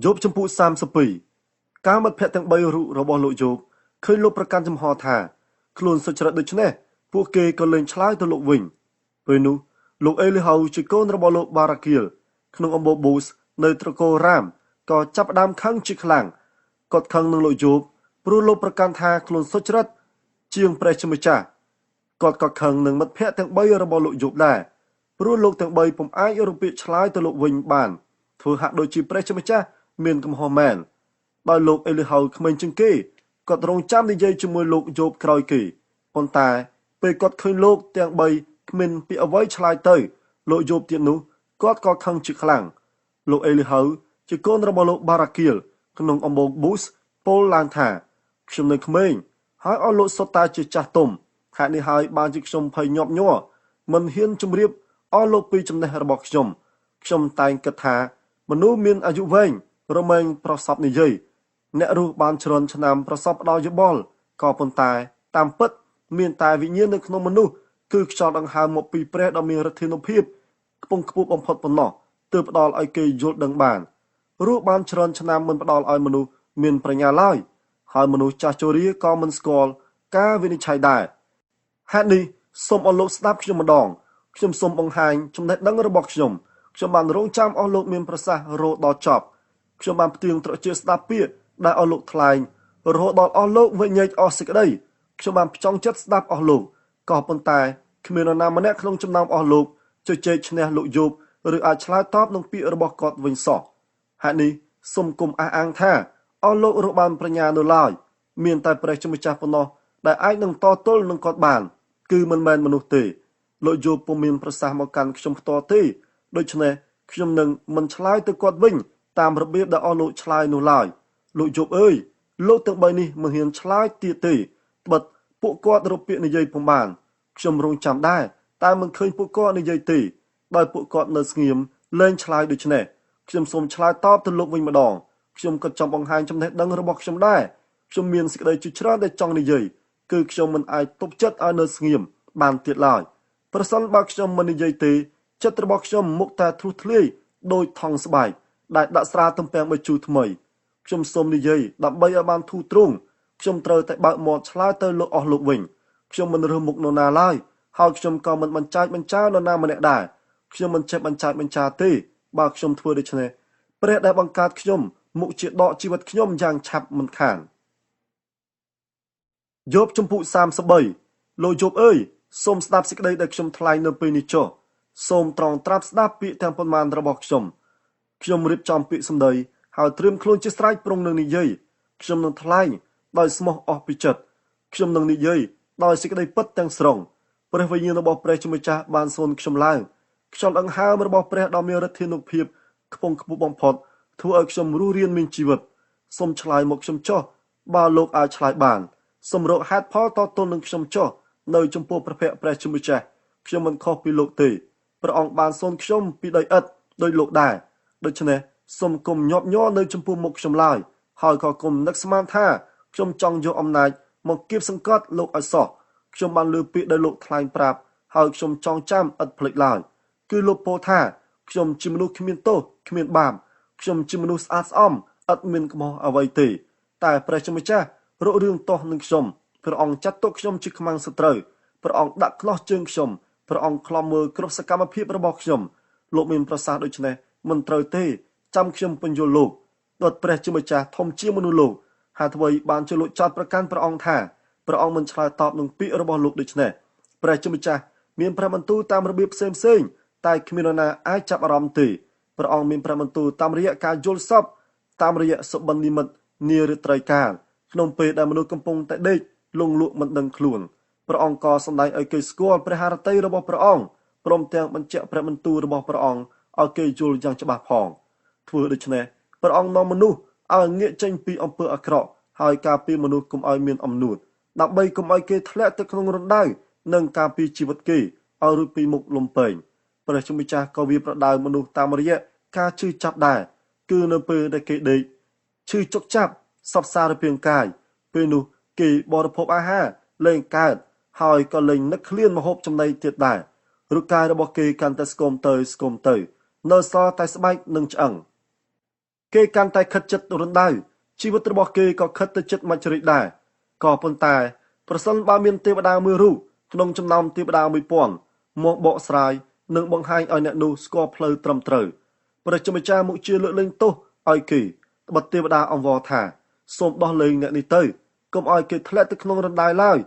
យប់ចម្ពោះ32ការមិត្តភក្តិទាំង3រូបរបស់លោកយោបឃើញលោកប្រកាន់ចំហថាខ្លួនសុចរិតដូច្នេះពួកគេក៏លែងឆ្លើយទៅលោកវិញពេលនោះលោកអេលីហៅជាកូនរបស់លោកបារ៉ាគៀលក្នុងអំបូរប៊ូសនៅត្រកូលរ៉ាមក៏ចាប់ផ្ដើមខឹងជាខ្លាំងគាត់ខឹងនឹងលោកយោបព្រោះលោកប្រកាន់ថាខ្លួនសុចរិតជាងព្រះជាម្ចាស់គាត់ក៏ខឹងនឹងមិត្តភក្តិទាំង3របស់លោកយោបដែរព្រោះលោកទាំង3ពុំអាចរកពាក្យឆ្លើយទៅលោកវិញបានធ្វើហាក់ដូចជាព្រះជាម្ចាស់មានកំហុសមែនដោយលោកអេលីហៅក្មេងជាងគេគាត់រងចាំនិយាយជាមួយលោកយោបក្រោយគេប៉ុន្តែពេលគាត់ឃើញលោកទាំង3គ្មានពាក្យអ្វីឆ្លើយទៅលោកយោបទៀតនោះគាត់ក៏ខឹងជាខ្លាំងលោកអេលីហៅជាកូនរបស់លោកបារ៉ាគៀលក្នុងអំបូងប៊ូសពោលឡើងថាខ្ញុំនៅក្មេងហើយឲ្យលោកសុទ្ធតែជាចាស់ទុំហេតុនេះហើយបានជាខ្ញុំភ័យញាប់ញ័រមិនហ៊ានជម្រាបឲ្យលោកពីចំណេះរបស់ខ្ញុំតែងគិតថាមនុស្សមានអាយុវែងរមែងប្រសពនិយាយអ្នករស់បានច្រើនឆ្នាំប្រសពផ្ដល់យោបល់ក៏ប៉ុន្តែតាមពិតមានតែវិញ្ញាណនៅក្នុងមនុស្សគឺខ្យល់ដង្ហើមមកពីព្រះដ៏មានឫទ្ធានុភាពខ្ពង់ខ្ពស់បំផុតប៉ុណ្ណោះទើបផ្ដល់ឲ្យគេយល់ដឹងបានរស់បានច្រើនឆ្នាំមិនផ្ដល់ឲ្យមនុស្សមានប្រាជ្ញាឡើយហើយមនុស្សចាស់ជរាក៏មិនស្គាល់ការវិនិច្ឆ័យដែរហេតុនេះសូមឲ្យលោកស្ដាប់ខ្ញុំម្ដងខ្ញុំសូមបង្ហាញចំណេះដឹងរបស់ខ្ញុំបានរងចាំអស់លោកមានប្រសាសន៍រហូតដល់ចប់ខ្ញុំបានផ្ទៀងត្រចៀកស្ដាប់ពាក្យដែលអស់លោកថ្លែងរហូតដល់អស់លោកវិញ្ញាណអស់សេចក្តីខ្ញុំបានផ្ចង់ចិត្តស្ដាប់អស់លោកក៏ប៉ុន្តែគ្មាននរណាម្នាក់ក្នុងចំណោមអស់លោកជជែកឈ្នះលោកយោបឬអាចឆ្លើយតបនឹងពាក្យរបស់គាត់វិញសោះហេតុនេះសូមគុំអះអាងថាអស់លោករកបានប្រាជ្ញានៅឡើយមានតែព្រះជាម្ចាស់ប៉ុណ្ណោះដែលអាចនឹងតទល់នឹងគាត់បានគឺមិនមែនមនុស្សទេលោកយោបពុំមានប្រសាសន៍មកកាន់ខ្ញុំផ្ទាល់ទេដូច្នេះខ្ញុំនឹងមិនឆ្លើយទៅគាត់វិញតាមរបៀបដែលអស់លោកឆ្លើយនោះឡើយលោកយោបអើយលោកទាំង3នេះមិនហ៊ានឆ្លើយទៀតទេត្បិតពួកគាត់រកពាក្យនិយាយពុំបានខ្ញុំរងចាំដែរតែមិនឃើញពួកគាត់និយាយទេដោយពួកគាត់នៅស្ងៀមលែងឆ្លើយដូច្នេះខ្ញុំសូមឆ្លើយតបទៅលោកវិញម្ដងខ្ញុំក៏ចង់បង្ហាញចំណេះដឹងរបស់ខ្ញុំដែរខ្ញុំមានសេចក្តីជាច្រើនដែលចង់និយាយគឺខ្ញុំមិនអាចទប់ចិត្តឲ្យនៅស្ងៀមបានទៀតឡើយប្រសិនបើខ្ញុំមិននិយាយទេចិត្តរបស់ខ្ញុំមុខតែធ្លុះធ្លាយដោយថង់ស្បែកដែលដាក់ស្រាទំពាំងបាយជូរថ្មីខ្ញុំសូមនិយាយដើម្បីឲ្យបានធូរទ្រង់ខ្ញុំត្រូវតែបើកមាត់ឆ្លើយទៅលោកអស់លោកវិញខ្ញុំមិនរើសមុខនរណាឡើយហើយខ្ញុំក៏មិនបញ្ចាចបញ្ចោនរណាម្នាក់ដែរខ្ញុំមិនចេះបញ្ចាចបញ្ចាទេបើខ្ញុំធ្វើដូច្នេះព្រះដែលបង្កើតខ្ញុំមុខជាដកជីវិតខ្ញុំយ៉ាងឆាប់មិនខានយោបជំពូក33លោកយោបអើយសូមស្ដាប់សេចក្តីដែលខ្ញុំថ្លែងនៅពេលនេះចុះសូមត្រង់ត្រាប់ស្ដាប់ពាក្យទាំងប៉ុន្មានរបស់ខ្ញុំរៀបចំពាក្យសម្ដីហើយត្រៀមខ្លួនជាស្រេចប្រុងនឹងនិយាយខ្ញុំនឹងថ្លែងដោយស្មោះអស់ពីចិត្តខ្ញុំនឹងនិយាយដោយសេចក្តីពិតទាំងស្រុងព្រះវិញ្ញាណរបស់ព្រះជាម្ចាស់បានសូនខ្ញុំឡើងខ្យល់ដង្ហើមរបស់ព្រះដ៏មានឫទ្ធានុភាពខ្ពង់ខ្ពស់បំផុតធ្វើឲ្យខ្ញុំរស់រានមានជីវិតសូមឆ្លើយមកខ្ញុំចុះបើលោកអាចឆ្លើយបានសូមរកហេតុផលតទល់នឹងខ្ញុំចុះនៅចំពោះព្រះភ័ក្ត្រព្រះជាម្ចាស់ខ្ញុំមិនខុសពីលោកទេព្រះអង្គបានសូនខ្ញុំពីដីឥដ្ឋដោយលោកដែរដូច្នេះសូមគុំញាប់ញ័រនៅចំពោះមុខខ្ញុំឡើយហើយក៏គុំនឹកស្មានថាខ្ញុំចង់យកអំណាចមកគៀបសង្កត់លោកឲ្យសោះខ្ញុំបានលើពាក្យដែលលោកថ្លែងប្រាប់ហើយខ្ញុំចងចាំឥតភ្លេចឡើយគឺលោកពោលថាខ្ញុំជាមនុស្សគ្មានទោសគ្មានបាបខ្ញុំជាមនុស្សស្អាតស្អំឥតមានកំហុសអ្វីទេតែព្រះជាម្ចាស់រករឿងទោសនឹងខ្ញុំព្រះអង្គចាត់ទុកខ្ញុំជាខ្មាំងសត្រូវព្រះអង្គដាក់ខ្នោះជើងខ្ញុំព្រះអង្គខ្លំមើលគ្រប់សកម្មភាពរបស់ខ្ញុំលោកមានប្រសាសន៍ដូច្នេះមិនត្រូវទេចាំខ្ញុំពន្យល់លោកដុតព្រះជាម្ចាស់ធំជាមនុស្សលោកហើយអ្វីបានជាលោកចាត់ប្រកាន់ព្រះអង្គថាព្រះអង្គមិនឆ្លើយតបនឹងពាក្យរបស់លោកដូច្នេះព្រះជាម្ចាស់មានព្រះបន្ទូលតាមរបៀបផ្សេងតែគ្មាននរណាអាចចាប់អារម្មណ៍ទេព្រះអង្គមានព្រះបន្ទូលតាមរយៈការយល់សប្តិតាមរយៈសុបិននិមិត្តនារាត្រីកាលក្នុងពេលដែលមនុស្សកំពុងតែដេកលងលក់មិនដឹងខ្លួនព្រះអង្គក៏សម្ដែងឲ្យគេស្គាល់ព្រះハរតីរបស់ព្រះអង្គព្រមទាំងបញ្ជាក់ព្រះបន្ទូលរបស់ព្រះអង្គឲ្យគេយល់យ៉ាងច្បាស់ផងធ្វើដូច្នេះព្រះអង្គនាំមនុស្សឲ្យងាកចេញពីអំពើអាក្រក់ហើយការពារមនុស្សកុំឲ្យមានអំនួតដើម្បីកុំឲ្យគេធ្លាក់ទៅក្នុងរណ្ដៅនិងការពារជីវិតគេឲ្យរួចពីមុខលំពែងព្រះជាម្ចាស់ក៏វាប្រដៅមនុស្សតាមរយៈការឈឺចាប់ដែរគឺនៅពេលដែលគេដេកឈឺចុកចាប់សពសារពាង្គកាយពេលនោះគេបរិភោគអាហារលែងកើតហើយក៏លែងនឹកឃ្លានម្ហូបចំណីទៀតដែររូបកាយរបស់គេកាន់តែស្គមទៅនៅសល់តែស្បែកនិងឆ្អឹង គេកាន់តែខិតចិត្តរំដៅជីវិតរបស់គេក៏ខិតទៅចិត្តមច្ចរិកដែរក៏ប៉ុន្តែប្រសិនបើមានទេវតាមួយរូបក្នុងចំណោមទេវតា 1000 មកបកស្រាយនិងបង្ហាញឲ្យអ្នកនោះស្គាល់ផ្លូវត្រឹមត្រូវព្រះជាម្ចាស់មកជាលើកលែងទោសឲ្យគេត្បិតទេវតាអង្វរថាសូមដោះលែងអ្នកនេះទៅកុំឲ្យគេធ្លាក់ទៅក្នុងរណ្ដាយឡើយ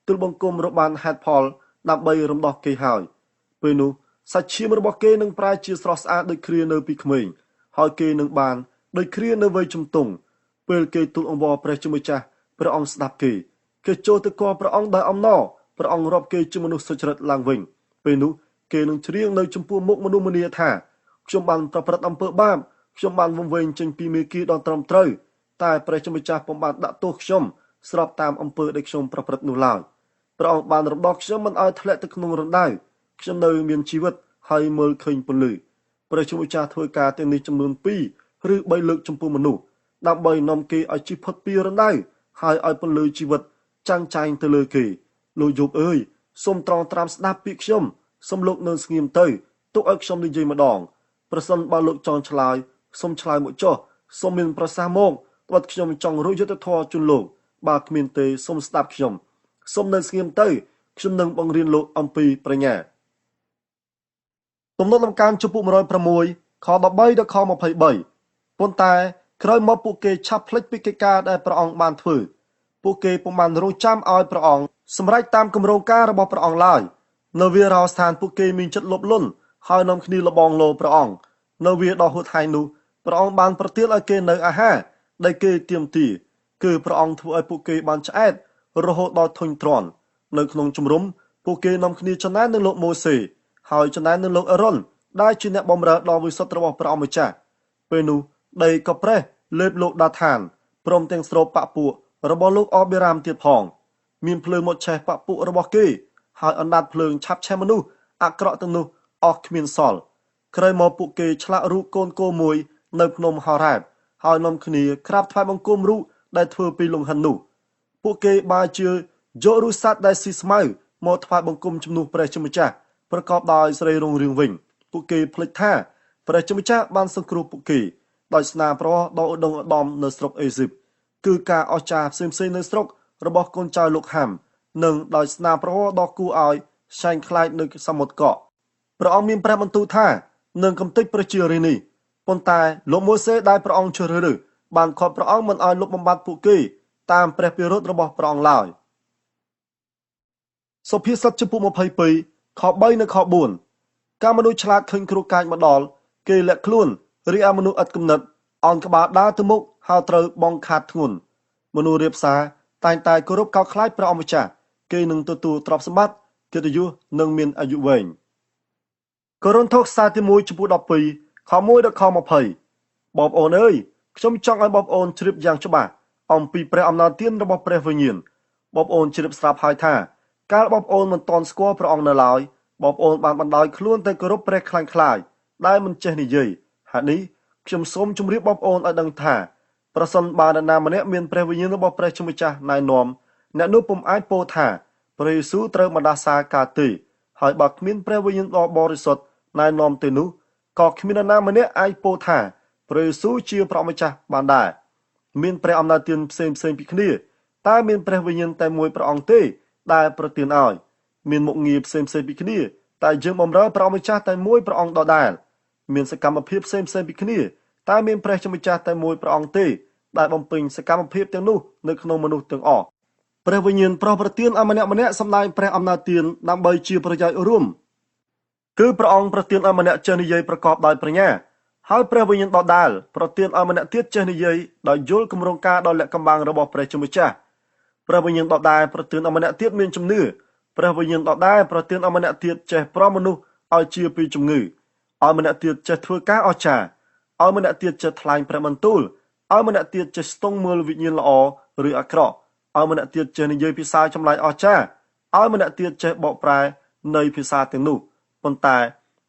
ទូលបង្គំរកបានហេតុផលដើម្បីរំដោះគេហើយពេលនោះសាច់ឈាមរបស់គេនឹងប្រែជាស្រស់ស្អាតដូចគ្រានៅពីក្មេងហើយគេនឹងបានដូចគ្រានៅវ័យជំទង់ពេលគេទូលអង្វរព្រះជាម្ចាស់ព្រះអង្គស្ដាប់គេចូលទៅគាល់ព្រះអង្គដោយអំណរព្រះអង្គរាប់គេជាមនុស្សសុចរិតឡើងវិញពេលនោះគេនឹងច្រៀងនៅចំពោះមុខមនុស្សម្នាថាខ្ញុំបានប្រព្រឹត្តអំពើបាបខ្ញុំបានវង្វេងចេញពីមេគីដ៏ត្រឹមត្រូវតែព្រះជាម្ចាស់ពុំបានដាក់ទោសខ្ញុំស្របតាមអំពើដែលខ្ញុំប្រព្រឹត្តនោះឡើយព្រះអង្គបានរំដោះខ្ញុំមិនឲ្យធ្លាក់ទៅក្នុងរណ្ដៅខ្ញុំនៅមានជីវិតហើយមើលឃើញពន្លឺព្រះជាម្ចាស់ធ្វើការទាំងនេះចំនួន2 ឬ 3 លើកចំពោះមនុស្សដើម្បីនាំគេឲ្យជិះផុតពីរណ្ដៅហើយឲ្យពន្លឺជីវិតចាំងចែងទៅលើគេលោកយប់អើយសូមត្រង់ត្រាំស្ដាប់ពាក្យខ្ញុំសូមលោកនៅស្ងៀមទៅទុកឲ្យខ្ញុំនិយាយម្ដងប្រសិនបើលោកចង់ឆ្លើយសូមឆ្លើយមកចុះសូមមានប្រសាសន៍មកត្បិតខ្ញុំចង់រកយុត្តិធម៌ជូនលោកបើគ្មានទេសូមស្ដាប់ខ្ញុំសូមនៅស្ងៀមទៅខ្ញុំនឹងបង្រៀនលោកអំពីប្រាជ្ញាទំនុកដំកើងចំពោះ106ខ13ដល់ខ23ប៉ុន្តែក្រោយមកពួកគេឆាប់ភ្លេចពីកិច្ចការដែលព្រះអង្គបានធ្វើពួកគេពុំបានរងចាំឲ្យព្រះអង្គសម្រេចតាមគម្រោងការរបស់ព្រះអង្គឡើយនៅវារោស្ថានពួកគេមានចិត្តលោភលន់ហើយនាំគ្នាលបងលោព្រះអង្គនៅវាដ៏ហួតហែងនោះព្រះអង្គបានប្រទាលឲ្យគេនៅអាហារដែលគេទាមទារគឺព្រះអង្គធ្វើឲ្យពួកគេបានឆ្អែតរហូតដល់ធុញទ្រាន់នៅក្នុងជំរំពួកគេនាំគ្នាច្នៃនឹងលោកម៉ូសេហើយច្នៃនឹងលោកអេរ៉ុនដែលជាអ្នកបម្រើដ៏វិសុទ្ធរបស់ព្រះអង្គម្ចាស់ពេលនោះដីក៏ប្រេះលេបលោកដាថានព្រមទាំងស្រូបបពួករបស់លោកអបេរ៉ាមទៀតផងមានភ្លើងមកឆេះបពួករបស់គេហើយអណ្ដាតភ្លើងឆាប់ឆេះមនុស្សអាក្រក់ទាំងនោះអស់គ្មានសល់ក្រោយមកពួកគេឆ្លាក់រូបកូនគោមួយនៅភ្នំហោរ៉ាបហើយនាំគ្នាក្រាបថ្វាយបង្គំរូបដែលធ្វើពីលង្ហិននោះពួកគេបានជាយករូបសត្វដែលស៊ីស្មៅមកថ្វាយបង្គំជំនួសព្រះជាម្ចាស់ប្រកបដោយសេរីរុងរឿងវិញពួកគេភ្លេចថាព្រះជាម្ចាស់បានសង្គ្រោះពួកគេដោយស្នាប្រោះដ៏ឧត្តមឧត្តមនៅស្រុកអេស៊ីបគឺការអស្ចារ្យផ្សេងៗនៅស្រុករបស់កូនចៅលោកហាំនិងដោយស្នាប្រោះដ៏គួរឲ្យឆែងខ្លាចនៅសមុទ្រកកព្រះអង្គមានព្រះបន្ទូលថានឹងកំទេចប្រជារាស្ត្រនេះប៉ុន្តែលោកម៉ូសេដែលព្រះអង្គជ្រើសរើសបានខត់ព្រះអង្គមិនឲ្យលុបបំបាត់ពួកគេតាមព្រះពិរុទ្ធរបស់ព្រះអង្គឡើយសុភាសិតចំពោះ22ខ3និងខ4ការមនុស្សឆ្លាតឃើញគ្រោះកាចមកដល់គេលាក់ខ្លួនរីឯមនុស្សឥតគំនិតអោនក្បាលដើរទៅមុខហើយត្រូវបងខាតធ្ងន់មនុស្សរៀបសារតែងតែគោរពកោតខ្លាចព្រះអង្គម្ចាស់គេនឹងទទួលទ្រព្យសម្បត្តិកិត្តិយសនិងមានអាយុវែងកូរិនថូសខ្សែទី1ចំពោះ12ខ1ដល់ខ20បងប្អូនអើយខ្ញុំចង់ឲ្យបងប្អូនជ្រាបយ៉ាងច្បាស់អំពីព្រះអំណាចទានរបស់ព្រះវិញ្ញាណបងប្អូនជ្រាបស្រាប់ហើយថាកាលបងប្អូនមិនទាន់ស្គាល់ព្រះអង្គនៅឡើយបងប្អូនបានបណ្ដោយខ្លួនទៅគោរពព្រះខ្លាំងខ្លាយដែលមិនចេះនិយាយហេតុនេះខ្ញុំសូមជម្រាបបងប្អូនឲ្យដឹងថាប្រសិនបើនរណាម្នាក់មានព្រះវិញ្ញាណរបស់ព្រះជាម្ចាស់ណែនាំអ្នកនោះពុំអាចពោលថាព្រះយេស៊ូវត្រូវបណ្ដាសាការទេហើយបើគ្មានព្រះវិញ្ញាណដ៏បរិសុទ្ធណែនាំទេនោះក៏គ្មាននរណាម្នាក់អាចពោលថាព្រះយេស៊ូវជាព្រះម្ចាស់បានដែរមានព្រះអំណាចទានផ្សេងពីគ្នាតែមានព្រះវិញ្ញាណតែមួយព្រះអង្គទេដែលប្រទានឲ្យមានមុខងារផ្សេងពីគ្នាតែយើងបម្រើព្រះម្ចាស់តែមួយព្រះអង្គដដែលមានសកម្មភាពផ្សេងពីគ្នាតែមានព្រះជាម្ចាស់តែមួយព្រះអង្គទេដែលបំពេញសកម្មភាពទាំងនោះនៅក្នុងមនុស្សទាំងអស់ព្រះវិញ្ញាណប្រោសប្រទានឲ្យម្នាក់សម្ដែងព្រះអំណាចទានដើម្បីជាប្រយោជន៍រួមគឺព្រះអង្គប្រទានឲ្យម្នាក់ចេះនិយាយប្រកបដោយប្រាជ្ញាហើយព្រះវិញ្ញាណដដែលប្រទានឲ្យម្នាក់ទៀតចេះនិយាយដោយយល់គម្រោងការដ៏លាក់កំបាំងរបស់ព្រះជាម្ចាស់ព្រះវិញ្ញាណដដែលប្រទានឲ្យម្នាក់ទៀតមានជំនឿព្រះវិញ្ញាណដដែលប្រទានឲ្យម្នាក់ទៀតចេះប្រោសមនុស្សឲ្យជាពីជំងឺឲ្យម្នាក់ទៀតចេះធ្វើការអស្ចារ្យឲ្យម្នាក់ទៀតចេះថ្លែងព្រះបន្ទូលឲ្យម្នាក់ទៀតចេះស្ទង់មើលវិញ្ញាណល្អឬអាក្រក់ឲ្យម្នាក់ទៀតចេះនិយាយភាសាចម្លែកអស្ចារ្យឲ្យម្នាក់ទៀតចេះបកប្រែនៃភាសាទាំងនោះប៉ុន្តែ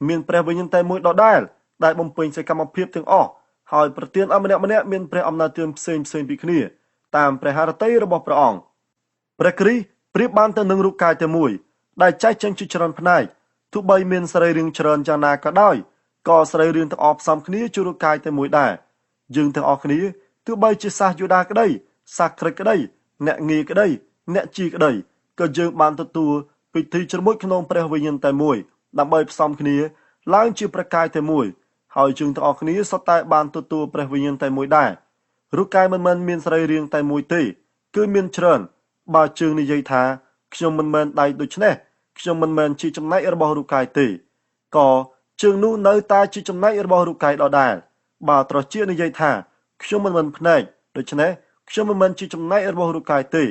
មានព្រះវិញ្ញាណតែមួយដដែលដែលបំពេញសកម្មភាពទាំងអស់ហើយប្រទានឲ្យម្នាក់មានព្រះអំណាចទានផ្សេងពីគ្នាតាមព្រះハរតីរបស់ព្រះអង្គព្រះគ្រីស្ទប្រៀបបានទៅនឹងរូបកាយតែមួយដែលចែកចេញជាច្រើនផ្នែកទោះបីមានសរីរាង្គច្រើនយ៉ាងណាក៏ដោយក៏សរីរាង្គទាំងអស់ផ្សំគ្នាជារូបកាយតែមួយដែរ យើងទាំងអស់គ្នាទោះបីជាសាសយូដាក្តីសាសក្រិចក្តីអ្នកងាយក្តីអ្នកជីក្តីក៏យើងបានទទួលពិធីជ្រមុជក្នុងព្រះវិញ្ញាណតែមួយដើម្បីផ្សំគ្នាឡើងជាព្រះកាយតែមួយហើយយើងទាំងអស់គ្នាសុទ្ធតែបានទទួលព្រះវិញ្ញាណតែមួយដែររូបកាយមិនមែនមានសរីរាង្គតែមួយទេគឺមានច្រើនបើជើងនិយាយថាខ្ញុំមិនមែនដៃដូច្នេះខ្ញុំមិនមែនជាចំណែករបស់រូបកាយទេក៏ជើងនោះនៅតែជាចំណែករបស់រូបកាយដដែលបើត្រចៀកនិយាយថាខ្ញុំមិនមែនភ្នែកដូច្នេះខ្ញុំមិនមែនជាចំណែករបស់រូបកាយទេ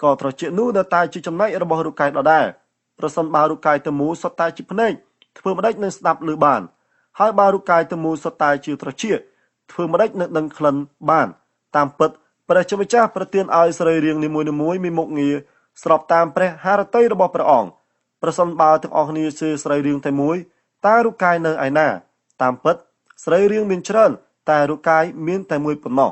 ក៏ត្រចៀកនោះនៅតែជាចំណែករបស់រូបកាយដដែលប្រសិនបើរូបកាយតែមួយសុទ្ធតែជាភ្នែកធ្វើម្ដេចនឹងស្ដាប់ឮបានហើយបើរូបកាយតែមួយសុទ្ធតែជាត្រចៀកធ្វើម្ដេចនឹងដឹងក្លិនបានតាមពិតព្រះជាម្ចាស់ប្រទានឲ្យសរីរាង្គនីមួយៗមានមុខងារស្របតាមព្រះハរតីរបស់ព្រះអង្គប្រសិនបើទាំងអស់គ្នាជាសរីរាង្គតែមួយតើរូបកាយនៅឯណាតាមពិតសរីរាង្គមានច្រើនតែរូបកាយមានតែមួយប៉ុណ្ណោះ